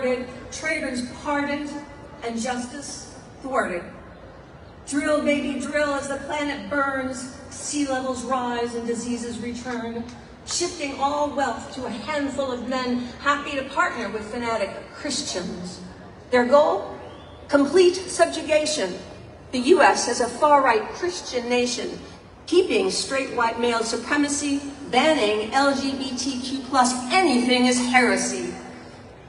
traitors pardoned, and justice thwarted. Drill, baby, drill, as the planet burns, sea levels rise and diseases return, shifting all wealth to a handful of men happy to partner with fanatic Christians. Their goal? Complete subjugation. The U.S. as a far-right Christian nation, keeping straight white male supremacy, banning LGBTQ+, anything is heresy.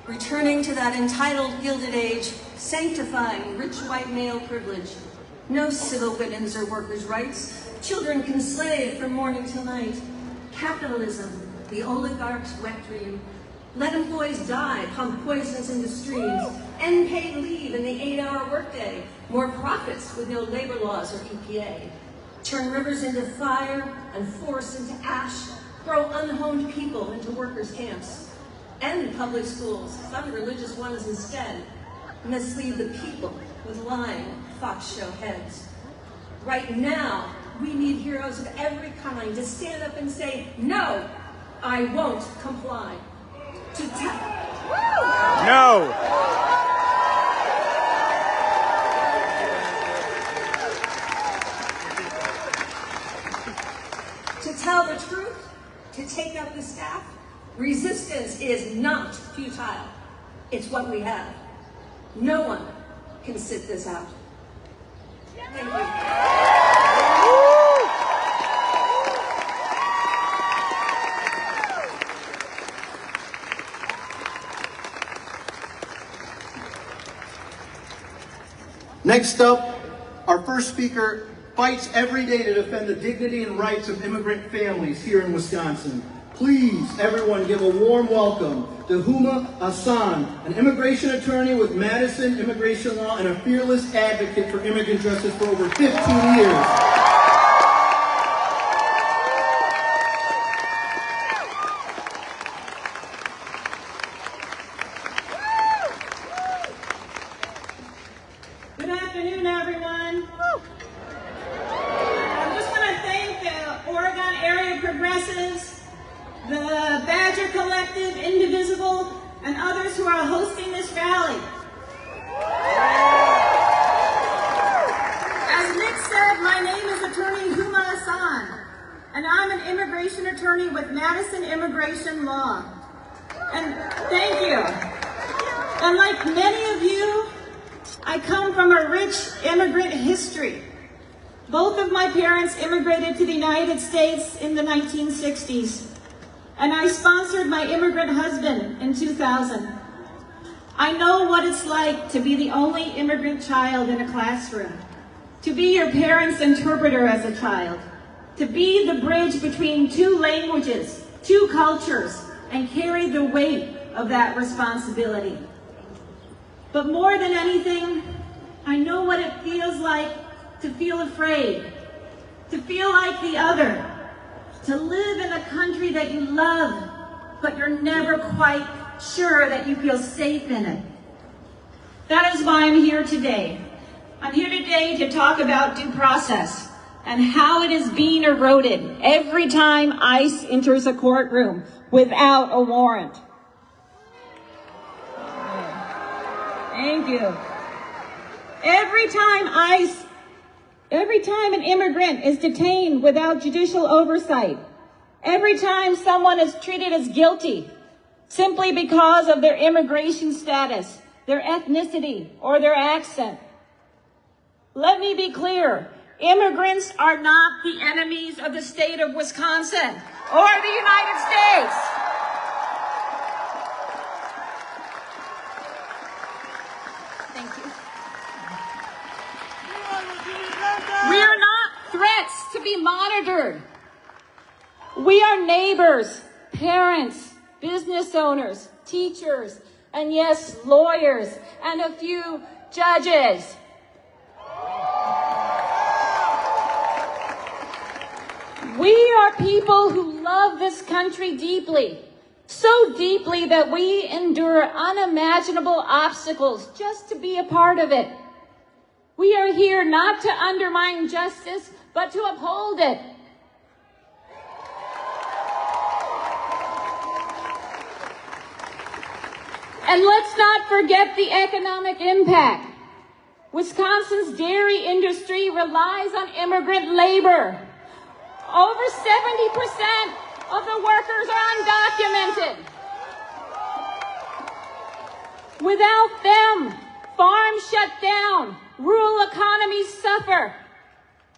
Returning to that entitled Gilded Age, sanctifying rich white male privilege. No civil women's or workers' rights. Children can slave from morning till night. Capitalism, the oligarch's wet dream. Let employees die, pump poisons into streams. End paid leave in the 8-hour workday. More profits with no labor laws or EPA. Turn rivers into fire and forests into ash. Throw unhomed people into workers' camps. End public schools, fund religious ones instead. Mislead the people with lying fox show heads. Right now, we need heroes of every kind to stand up and say, no, I won't comply. No! To tell the truth, to take up the staff, resistance is not futile. It's what we have. No one can sit this out. Thank you. Next up, our first speaker fights every day to defend the dignity and rights of immigrant families here in Wisconsin. Please, everyone, give a warm welcome to Huma Hassan, an immigration attorney with Madison Immigration Law and a fearless advocate for immigrant justice for over 15 years. Good afternoon, everyone. I just want to thank the Oregon Area Progressives, the Badger Collective, Indivisible, and others who are hosting this rally. As Nick said, my name is Attorney Huma Hassan, and I'm an immigration attorney with Madison Immigration Law. And thank you. And like many of you, I come from a rich immigrant history. Both of my parents immigrated to the United States in the 1960s. And I sponsored my immigrant husband in 2000. I know what it's like to be the only immigrant child in a classroom, to be your parents' interpreter as a child, to be the bridge between two languages, two cultures, and carry the weight of that responsibility. But more than anything, I know what it feels like to feel afraid, to feel like the other, to live in a country that you love, but you're never quite sure that you feel safe in it. That is why I'm here today. I'm here today to talk about due process and how it is being eroded every time ICE enters a courtroom without a warrant. Thank you. Every time an immigrant is detained without judicial oversight, every time someone is treated as guilty simply because of their immigration status, their ethnicity, or their accent. Let me be clear, immigrants are not the enemies of the state of Wisconsin or the United States. Thank you. We are not threats to be monitored. We are neighbors, parents, business owners, teachers, and yes, lawyers, and a few judges. We are people who love this country deeply, so deeply that we endure unimaginable obstacles just to be a part of it. We are here not to undermine justice, but to uphold it. And let's not forget the economic impact. Wisconsin's dairy industry relies on immigrant labor. Over 70% of the workers are undocumented. Without them, farms shut down, rural economies suffer.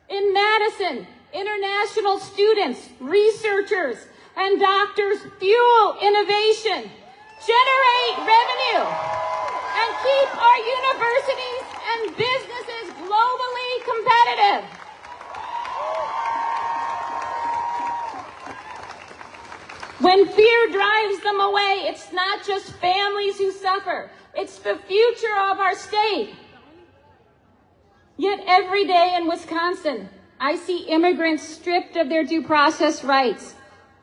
In Madison, international students, researchers, and doctors fuel innovation, generate revenue, and keep our universities and businesses globally competitive. When fear drives them away, it's not just families who suffer, it's the future of our state. Yet every day in Wisconsin, I see immigrants stripped of their due process rights,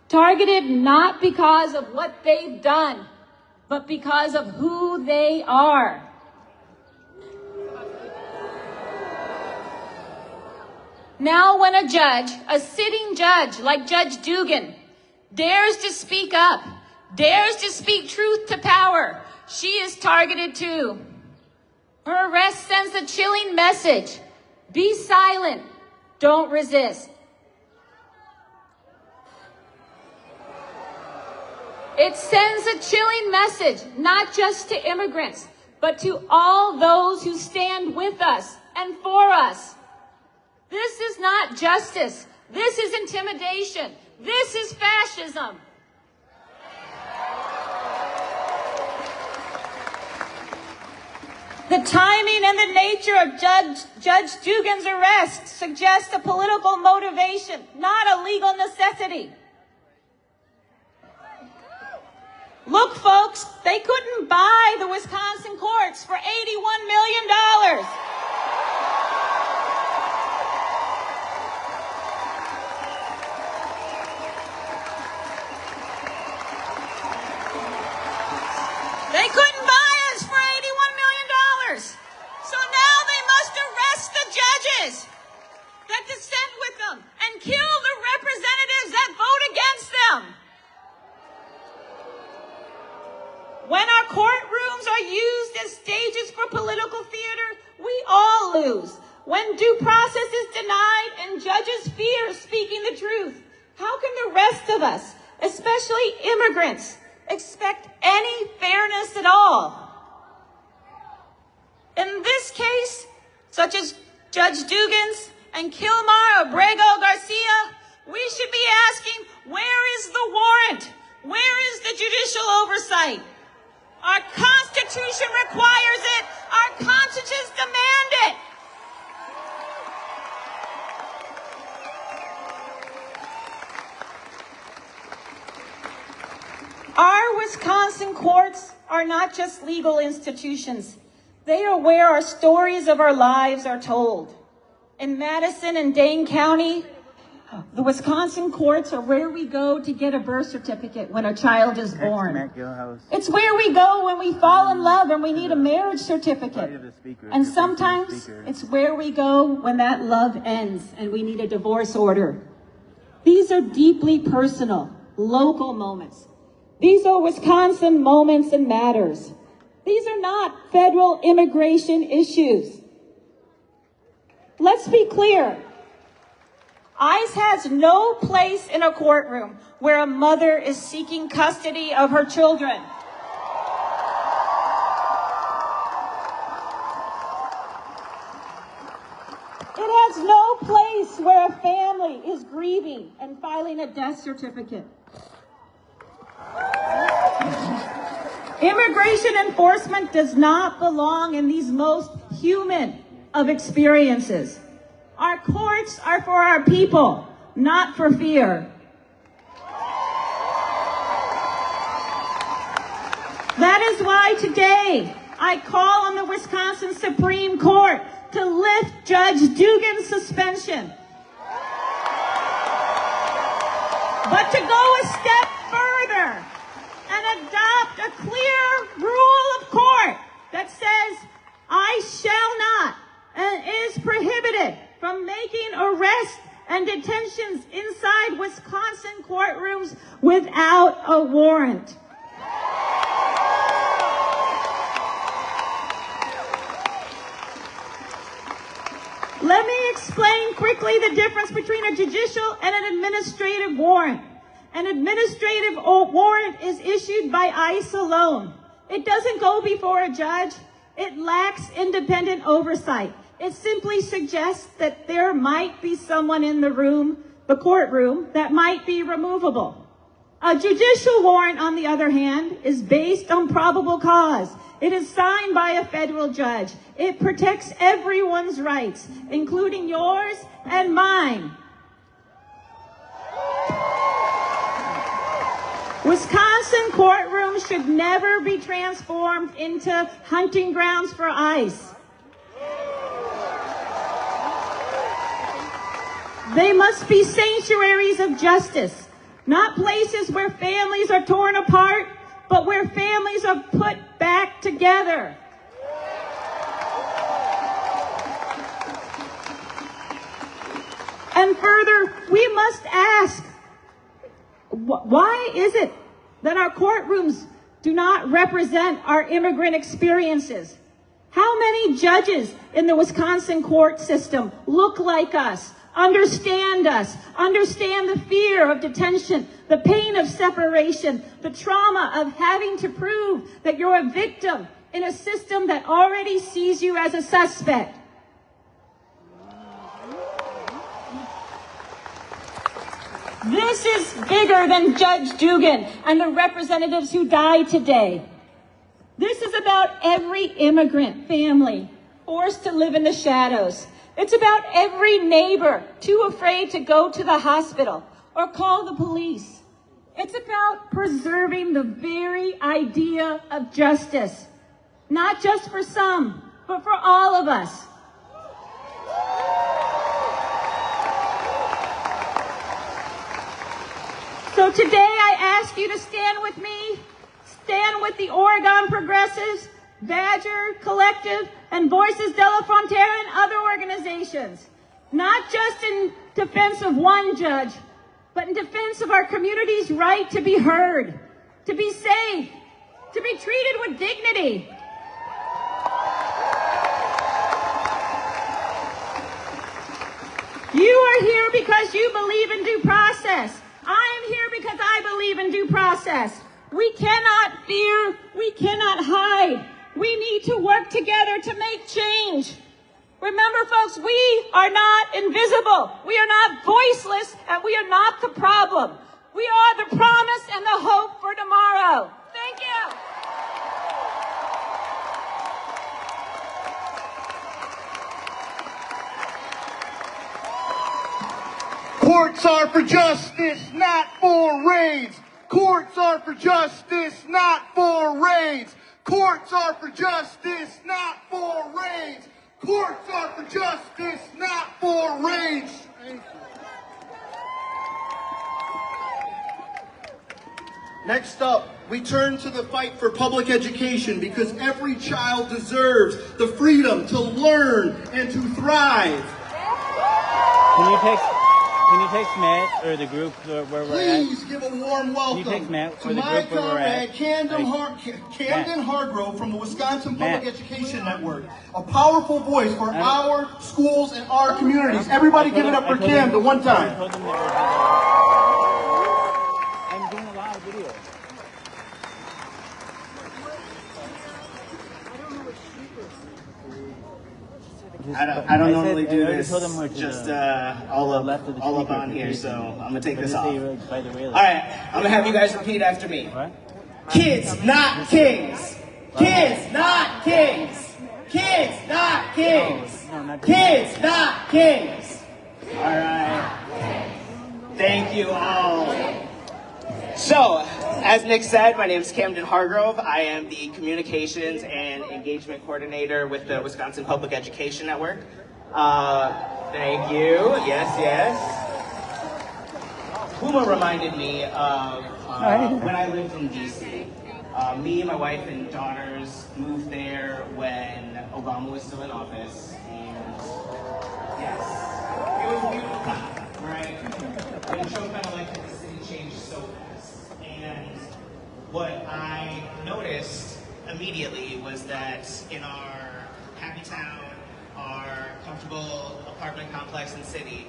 targeted not because of what they've done, but because of who they are. Now when a judge, a sitting judge like Judge Dugan, dares to speak up, dares to speak truth to power, she is targeted too. Her arrest sends a chilling message. Be silent, don't resist. It sends a chilling message, not just to immigrants, but to all those who stand with us and for us. This is not justice. This is intimidation. This is fascism. The timing and the nature of Judge Dugan's arrest suggests a political motivation, not a legal necessity. Look, folks, they couldn't buy the Wisconsin courts for $81 million. They couldn't buy us for $81 million. So now they must arrest the judges that dissent with them and kill the representatives that vote against them. When our courtrooms are used as stages for political theater, we all lose. When due process is denied and judges fear speaking the truth, how can the rest of us, especially immigrants, expect any fairness at all? In this case, such as Judge Dugan's and Kilmar Abrego Garcia, we should be asking, where is the warrant? Where is the judicial oversight? Our Constitution requires it. Our consciences demand it. Our Wisconsin courts are not just legal institutions. They are where our stories of our lives are told. In Madison and Dane County, the Wisconsin courts are where we go to get a birth certificate when a child is born. It's where we go when we fall in love and we need a marriage certificate. And sometimes it's where we go when that love ends and we need a divorce order. These are deeply personal, local moments. These are Wisconsin moments and matters. These are not federal immigration issues. Let's be clear. ICE has no place in a courtroom where a mother is seeking custody of her children. It has no place where a family is grieving and filing a death certificate. Immigration enforcement does not belong in these most human of experiences. Our courts are for our people, not for fear. That is why today I call on the Wisconsin Supreme Court to lift Judge Dugan's suspension. But to go a step further and adopt a clear rule of court that says, I shall not and is prohibited from making arrests and detentions inside Wisconsin courtrooms without a warrant. Let me explain quickly the difference between a judicial and an administrative warrant. An administrative warrant is issued by ICE alone. It doesn't go before a judge. It lacks independent oversight. It simply suggests that there might be someone in the room, the courtroom, that might be removable. A judicial warrant, on the other hand, is based on probable cause. It is signed by a federal judge. It protects everyone's rights, including yours and mine. Wisconsin courtrooms should never be transformed into hunting grounds for ICE. They must be sanctuaries of justice, not places where families are torn apart, but where families are put back together. And further, we must ask, why is it that our courtrooms do not represent our immigrant experiences? How many judges in the Wisconsin court system look like us, understand the fear of detention, the pain of separation, the trauma of having to prove that you're a victim in a system that already sees you as a suspect? This is bigger than Judge Dugan and the representatives who died today. This is about every immigrant family forced to live in the shadows. It's about every neighbor too afraid to go to the hospital or call the police. It's about preserving the very idea of justice, not just for some, but for all of us. So today I ask you to stand with me, stand with the Oregon Progressives, Badger Collective, and Voices de la Frontera and other organizations, not just in defense of one judge, but in defense of our community's right to be heard, to be safe, to be treated with dignity. You are here because you believe in due process. I am here because I believe in due process. We cannot fear, we cannot hide. We need to work together to make change. Remember, folks, we are not invisible. We are not voiceless, and we are not the problem. We are the promise and the hope for tomorrow. Thank you. Courts are for justice, not for raids. Courts are for justice, not for raids. Courts are for justice, not for raids. Courts are for justice, not for raids. Next up, we turn to the fight for public education because every child deserves the freedom to learn and to thrive. Can you text Matt or the group where we're at? Please give a warm welcome Can you text Matt to or the my group where we're at? comrade Camden Hargrove from the Wisconsin Public Education Network. A powerful voice for our schools and our communities. Everybody give it up for Camden one time. I'm doing a lot of videos. I don't normally do this. Told them where to, just all up left of the all up speaker. on here, so I'm gonna take But this they off. say All you're by the railing. right, I'm gonna have you guys repeat after me. What? Kids, not kings. Kids, not kings. Kids, not kings. No, not Kids, not kings. All right. Thank you all. So, as Nick said, my name is Camden Hargrove. I am the Communications and Engagement Coordinator with the Wisconsin Public Education Network. Thank you. Yes. Puma reminded me of when I lived in D.C. Me, my wife, and daughters moved there when Obama was still in office. And yes, it was beautiful, right? When Trump got elected, the city changed so fast. And what I noticed immediately was that in our happy town, our comfortable apartment complex in the city,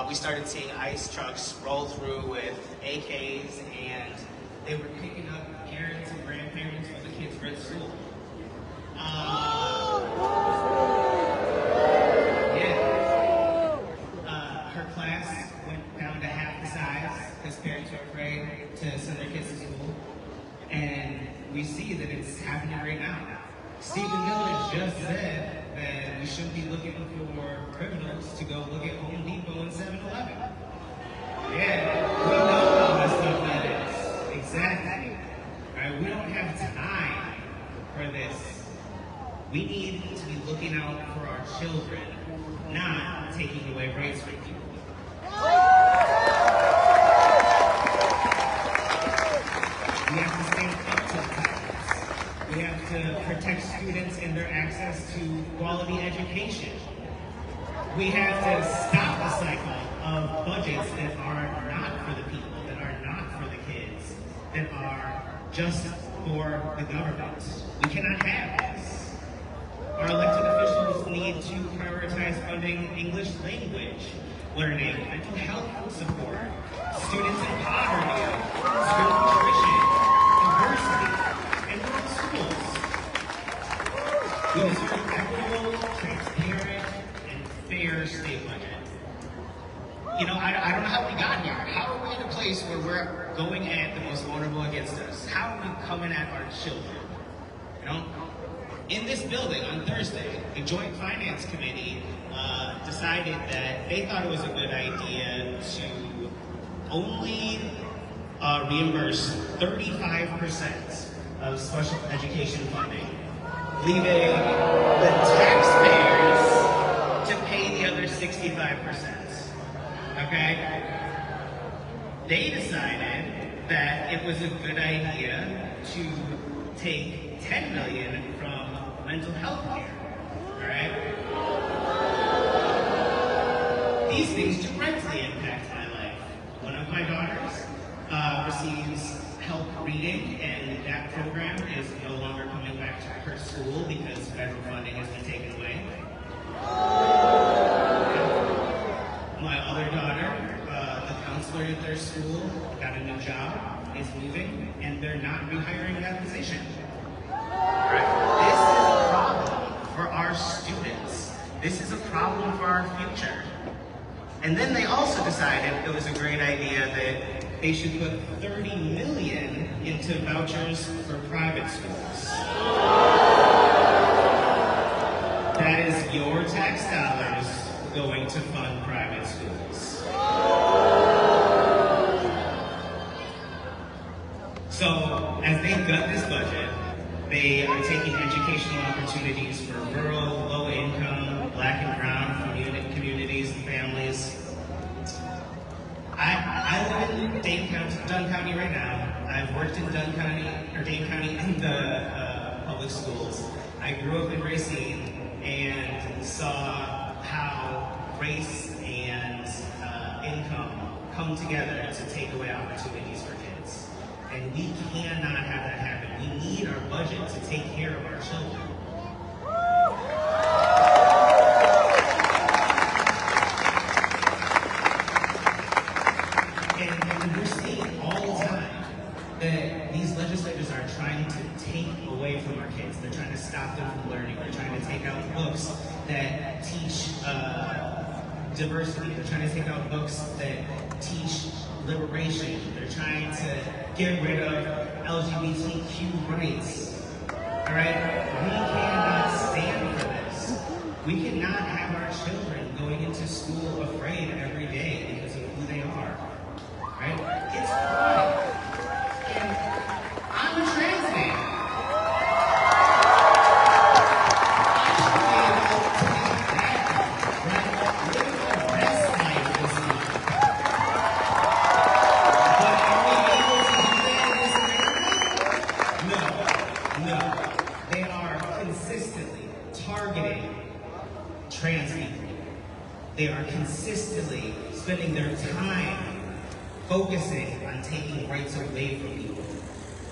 we started seeing ICE trucks roll through with AKs, and they were picking up parents and grandparents of the kids for at school. Her class went down to half the size because parents were afraid to send their kids to school. And we see that it's happening right now. Stephen Miller just said that we shouldn't be looking for criminals to go look at Home Depot and 7-Eleven. Yeah, we know all the stuff that is. Exactly. Right? We don't have time for this. We need to be looking out for our children, not taking away rights from people. We have to stand up to the tyrants. We have to protect students and their access to quality education. We have to stop the cycle of budgets that are not for the people, that are not for the kids, that are just for the government. We cannot have this. Our elected officials need to prioritize funding English language learning, mental health support, students in poverty, school nutrition, diversity, and rural schools. We deserve an equitable, transparent, and fair state budget. You know, I don't know how we got here. How are we in a place where we're going at the most vulnerable against us? How are we coming at our children? You know? In this building on Thursday, the Joint Finance Committee decided that they thought it was a good idea to only reimburse 35% of special education funding, leaving the taxpayers to pay the other 65%. Okay? They decided that it was a good idea to take $10 million from mental health care. All right? These things directly impact my life. One of my daughters receives help reading, and that program is no longer coming back to her school because federal funding has been taken away. My other daughter, the counselor at their school, got a new job, is moving, and they're not rehiring that position. This is a problem for our students. This is a problem for our future. And then they also decided it was a great idea that they should put $30 million into vouchers for private schools. That is your tax dollars going to fund private schools. So, as they gut this budget, they are taking educational opportunities for rural, low-income, black and brown communities and families. I live in Dane County right now. I've worked in Dane County in the public schools. I grew up in Racine and saw how race and income come together to take away opportunities for kids. And we cannot have that happen. We need our budget to take care of our children. And we're seeing all the time that these legislators are trying to take away from our kids. They're trying to stop them from learning. They're trying to take out books that teach diversity. They're trying to take out books that teach liberation. They're trying to get rid of LGBTQ rights. All right? We cannot stand for this. We cannot have our children going into school afraid every day because of who they are. Right? It's wrong. And I'm a trans man. Trans people. They are consistently spending their time focusing on taking rights away from people.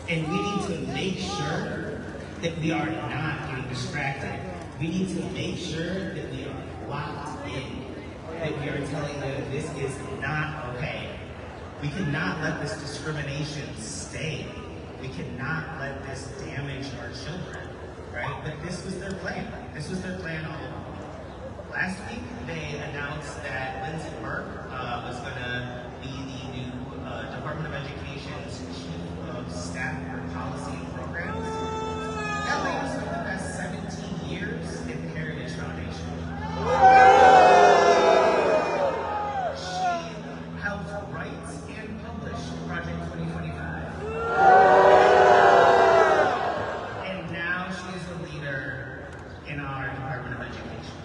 And we need to make sure that we are not getting distracted We need to make sure that we are locked in, that we are telling them this is not okay. We cannot let this discrimination stay. We cannot let this damage our children, right? But this was their plan. This was their plan all along. Last week, they announced that Lindsay Burke was going to be the new Department of Education's Chief of Staff for Policy and Programs. That lady spent the past 17 years at the Heritage Foundation. She helped write and publish Project 2025. And now she is a leader in our Department of Education.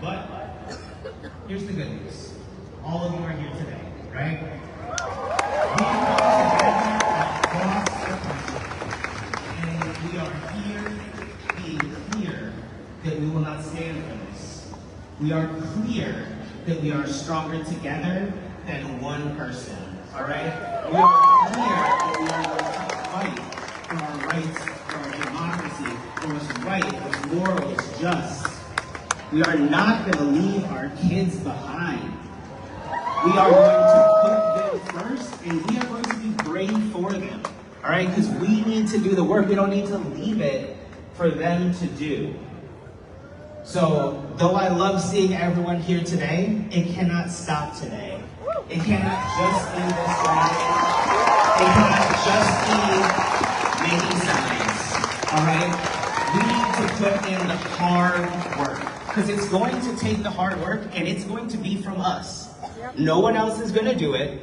But here's the good news. All of you are here today, right? We come together across the country, and we are here being clear that we will not stand for this. We are clear that we are stronger together than one person, all right? We are clear that we are going to fight for our rights, for our democracy, for what's right, what's moral, what's just. We are not going to leave our kids behind. We are going to put them first, and we are going to be brave for them. All right? Because we need to do the work. We don't need to leave it for them to do. So, though I love seeing everyone here today, it cannot stop today. It cannot just be this Friday. It cannot just be making signs. All right? We need to put in the hard work. Because it's going to take the hard work, and it's going to be from us. No one else is going to do it.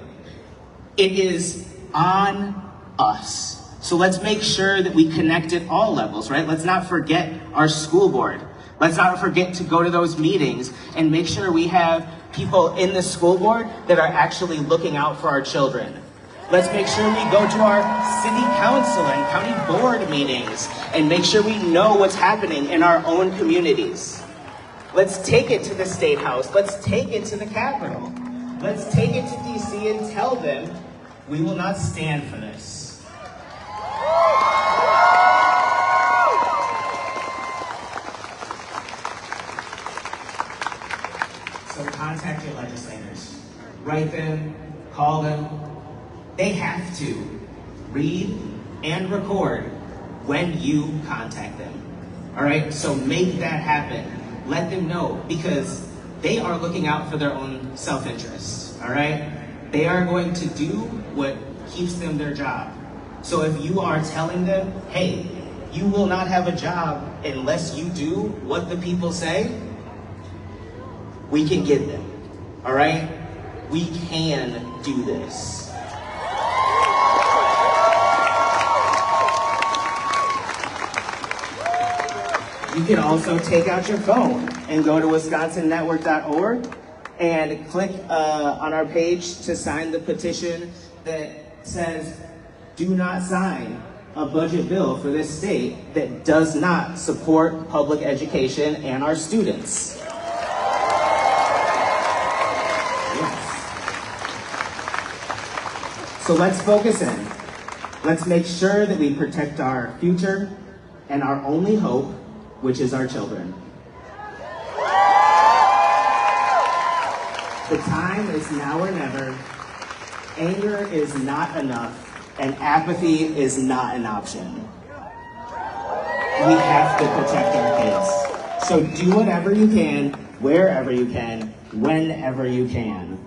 It is on us. So let's make sure that we connect at all levels, right? Let's not forget our school board. Let's not forget to go to those meetings and make sure we have people in the school board that are actually looking out for our children. Let's make sure we go to our city council and county board meetings and make sure we know what's happening in our own communities. Let's take it to the State House. Let's take it to the Capitol. Let's take it to DC and tell them we will not stand for this. So contact your legislators. Write them, call them. They have to read and record when you contact them. All right? So make that happen. Let them know, because they are looking out for their own self-interest, all right? They are going to do what keeps them their job. So if you are telling them, hey, you will not have a job unless you do what the people say, we can get them, all right? We can do this. You can also take out your phone and go to wisconsonnetwork.org and click on our page to sign the petition that says, do not sign a budget bill for this state that does not support public education and our students. Yes. So let's focus in. Let's make sure that we protect our future and our only hope, which is our children. The time is now or never. Anger is not enough, and apathy is not an option. We have to protect our kids. So do whatever you can, wherever you can, whenever you can.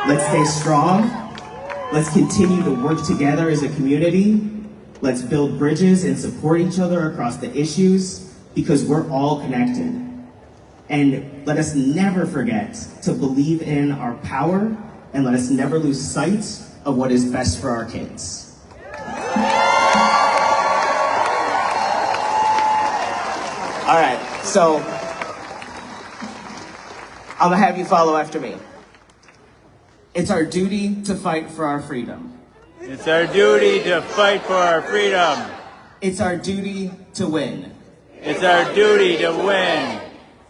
Let's stay strong. Let's continue to work together as a community. Let's build bridges and support each other across the issues, because we're all connected. And let us never forget to believe in our power, and let us never lose sight of what is best for our kids. All right, so I'm gonna have you follow after me. It's our duty to fight for our freedom. It's our duty to fight for our freedom. It's our duty to win. It's our duty to win.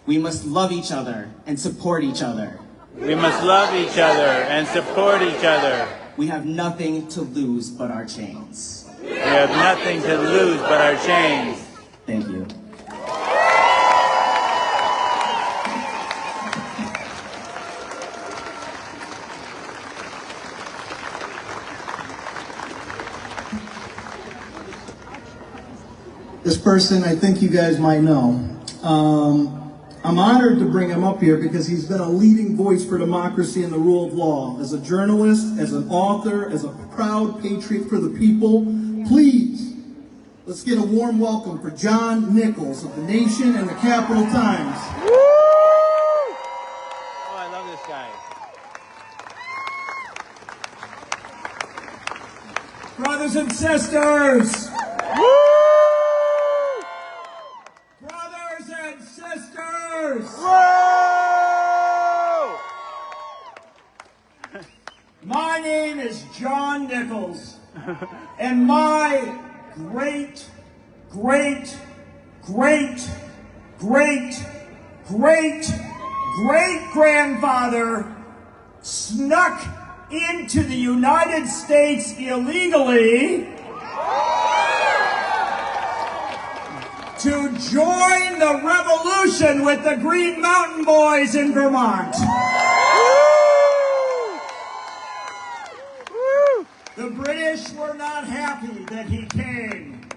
We must love each other and support each other. We must love each other and support each other. we have nothing to lose but our chains. We have nothing to lose but our chains. Thank you. This person, I think you guys might know. I'm honored to bring him up here because he's been a leading voice for democracy and the rule of law. As a journalist, as an author, as a proud patriot for the people, please, let's get a warm welcome for John Nichols of The Nation and the Capital Times. Woo! Oh, I love this guy. Brothers and sisters! Woo! Brothers and sisters! Whoa! My name is John Nichols, and my great grandfather snuck into the United States illegally to join the revolution with the Green Mountain Boys in Vermont. The British were not happy that he came.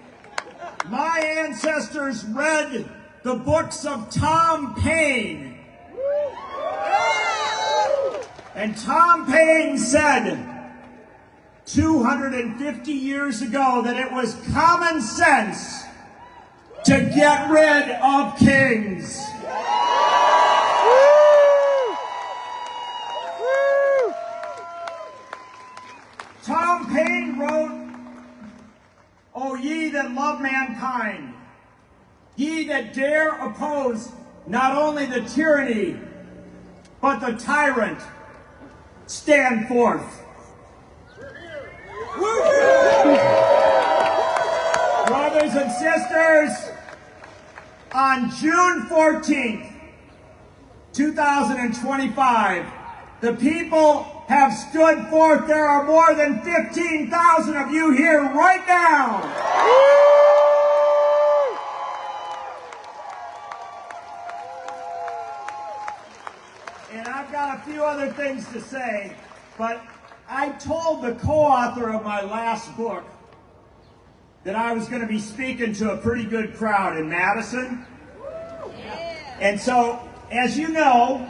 My ancestors read the books of Tom Paine. And Tom Paine said 250 years ago that it was common sense to get rid of kings. Tom Paine wrote, "O ye that love mankind, ye that dare oppose not only the tyranny, but the tyrant, stand forth." Brothers and sisters, on June 14th, 2025, the people have stood forth. There are more than 15,000 of you here right now. And I've got a few other things to say, but I told the co-author of my last book that I was going to be speaking to a pretty good crowd in Madison. And so, as you know,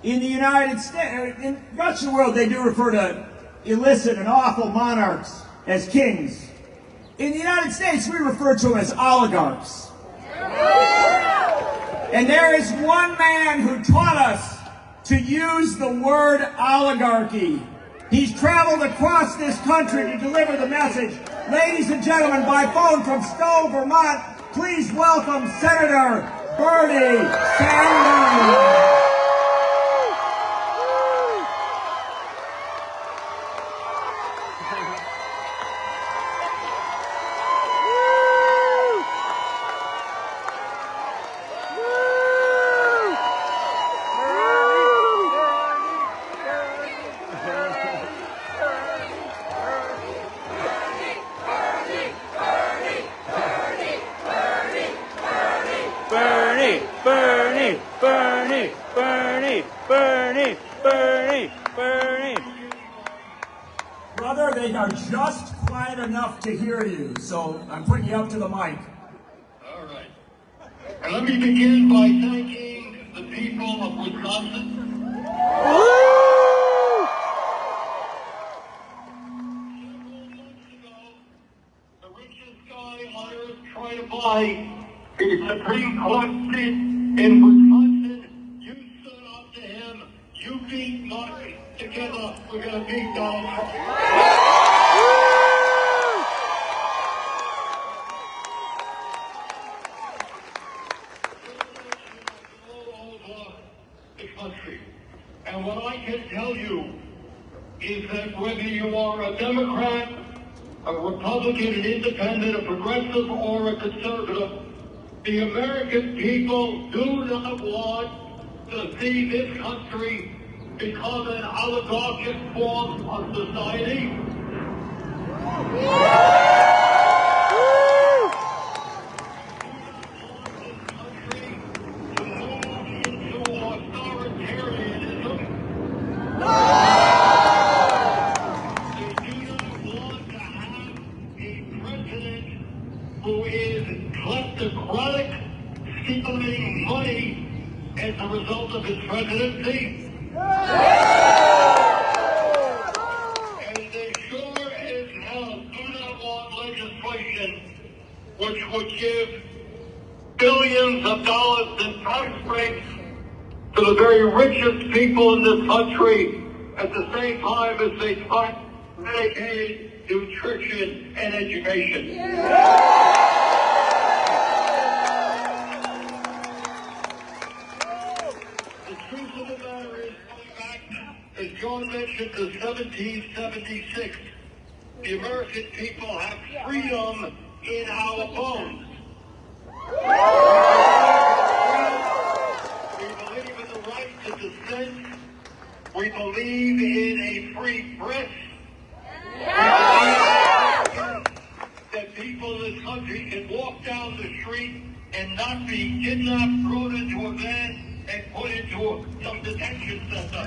in the United States, in the rest of the world, they do refer to illicit and awful monarchs as kings. In the United States, we refer to them as oligarchs. And there is one man who taught us to use the word oligarchy. He's traveled across this country to deliver the message. Ladies and gentlemen, by phone from Stowe, Vermont, please welcome Senator Bernie Sanders. Bernie, Bernie, Bernie, Bernie, Bernie, Bernie, Bernie. Brother, they are just quiet enough to hear you, so I'm putting you up to the mic. All right. And let me begin by thanking the people of Wisconsin. Several months ago, the richest guy on earth tried to buy a Supreme Court seat in Wisconsin. You stood up to him. You beat Mark. Together, we're going to beat Donald Trump. All over the country. And what I can tell you is that whether you are a Democrat, a Republican, an independent, a progressive, or a conservative, the American people do not want to see this country become an oligarchic form of society? Who is kleptocratic, stealing money as a result of his presidency? And they sure as hell do not want legislation which would give billions of dollars in tax breaks to the very richest people in this country at the same time as they fund Medicaid, nutrition, and education. The truth of the matter is, going back, as John mentioned, to 1776, the American people have freedom in our bones. We believe in the right to dissent. We believe in a free press. That people in this country can walk down the street and not be kidnapped, thrown into a van, and put into some detention center.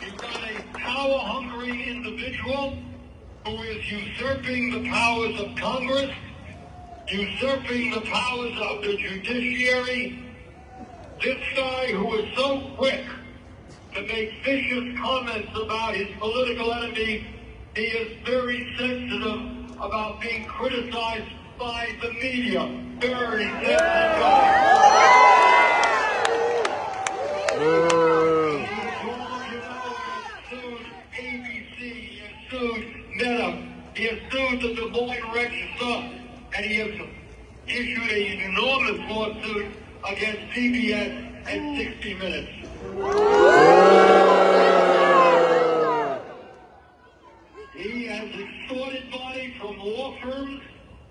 You've got a power-hungry individual who is usurping the powers of Congress, usurping the powers of the judiciary. This guy who is so quick to make vicious comments about his political enemies, he is very sensitive about being criticized by the media. Very sensitive guy. He has sued ABC, he has sued Meta, he has sued the Des Moines Register, and he has issued an enormous lawsuit against PBS and 60 Minutes. He has extorted money from law firms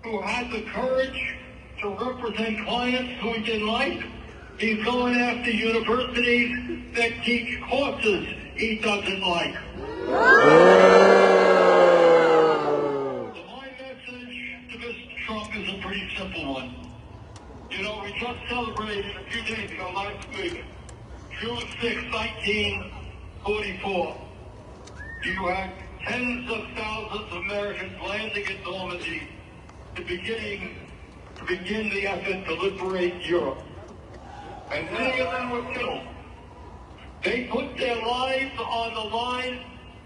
who had the courage to represent clients who he didn't like. He's going after universities that teach courses he doesn't like. My message to Mr. Trump is a pretty simple one. You know, we just celebrated a few days ago, last week, June 6, 1944. You had tens of thousands of Americans landing in Normandy to begin the effort to liberate Europe. And many of them were killed. They put their lives on the line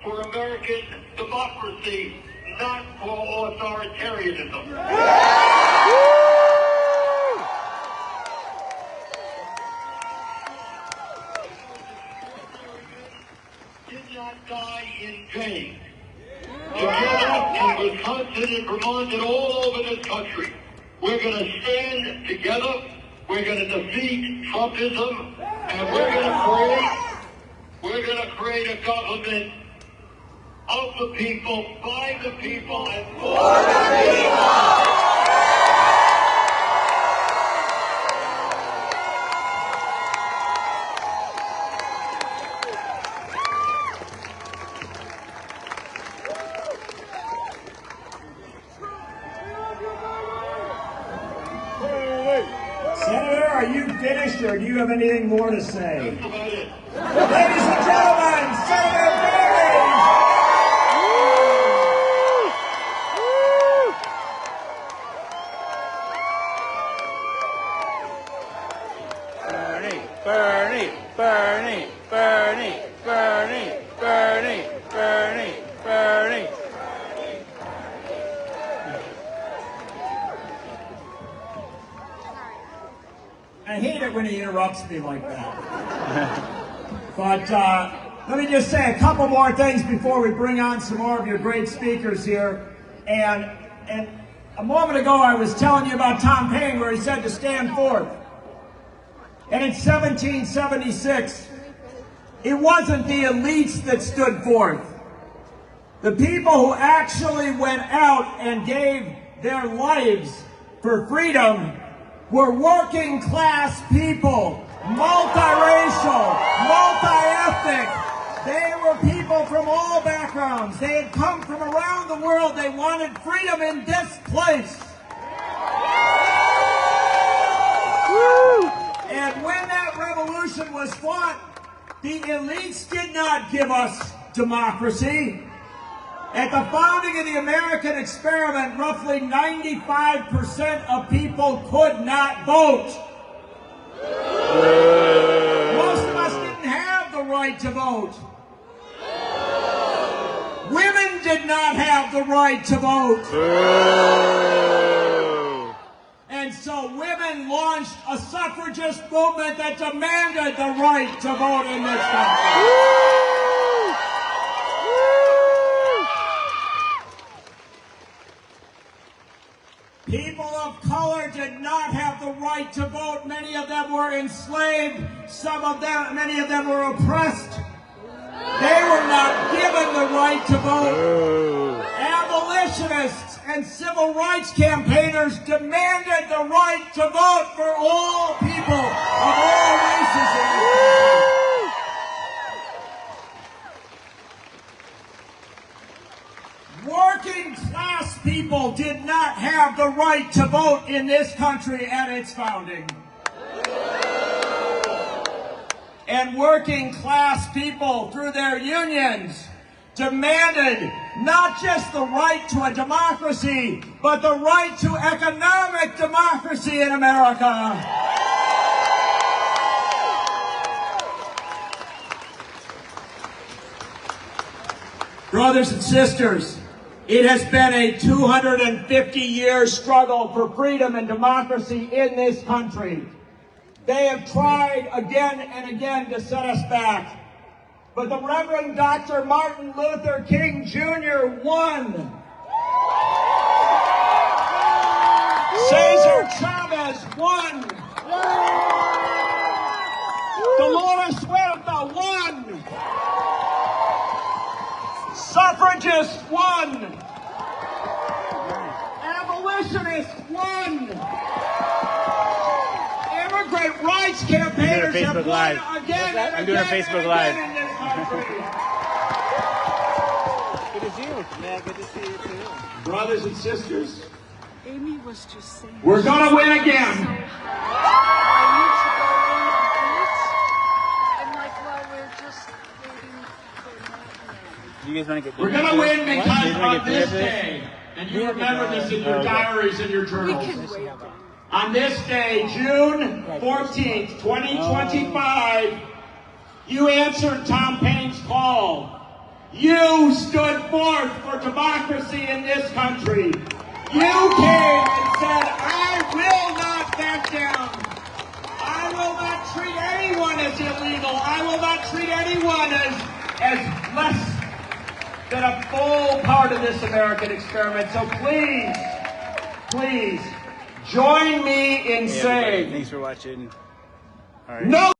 for American democracy, not for authoritarianism. Did not die in vain. To get up in Wisconsin and Vermont and all over this country, we're going to stand together. We're going to defeat Trumpism, and we're going to create a government of the people, by the people, and for the people. Senator, are you finished, or do you have anything more to say? That's about it. Ladies and gentlemen, Senator Bernie! Bernie, Bernie, Bernie, Bernie, Bernie, Bernie, Bernie. I hate it when he interrupts me like that. But let me just say a couple more things before we bring on some more of your great speakers here. And a moment ago I was telling you about Tom Paine, where he said to stand forth. And in 1776, it wasn't the elites that stood forth. The people who actually went out and gave their lives for freedom were working class people, multiracial, multi-ethnic. They were people from all backgrounds. They had come from around the world. They wanted freedom in this place. And when that revolution was fought, the elites did not give us democracy. At the founding of the American experiment, roughly 95% of people could not vote. Most of us didn't have the right to vote. Women did not have the right to vote. And so women launched a suffragist movement that demanded the right to vote in this country. People of color did not have the right to vote. Many of them were enslaved. Many of them were oppressed. They were not given the right to vote. Abolitionists and civil rights campaigners demanded the right to vote for all people of all races in this country. Working class people did not have the right to vote in this country at its founding. And working class people, through their unions, demanded not just the right to a democracy, but the right to economic democracy in America. Brothers and sisters, it has been a 250-year struggle for freedom and democracy in this country. They have tried again and again to set us back. But the Reverend Dr. Martin Luther King Jr. won. Cesar Chavez won. Dolores Huerta won. Suffragists won. Abolitionists won. Immigrant rights campaigners have won again and I'm doing a again Facebook and Live. again in this country. Good to see you. Yeah, good to see you too. Brothers and sisters, Amy was just saying we're going to win so again. I need to go in on it. And like, well, we're just waiting for that. You guys want to get? We're going to win You because guys wanna on get this dinner? day, and you remember this in your diaries and your We journals. can wait. On this day, June 14th, 2025, you answered Tom Paine's call. You stood forth for democracy in this country. You came and said, I will not back down. I will not treat anyone as illegal. I will not treat anyone as less than a full part of this American experiment. So please, please, join me in saying, Thanks for watching. All right. no.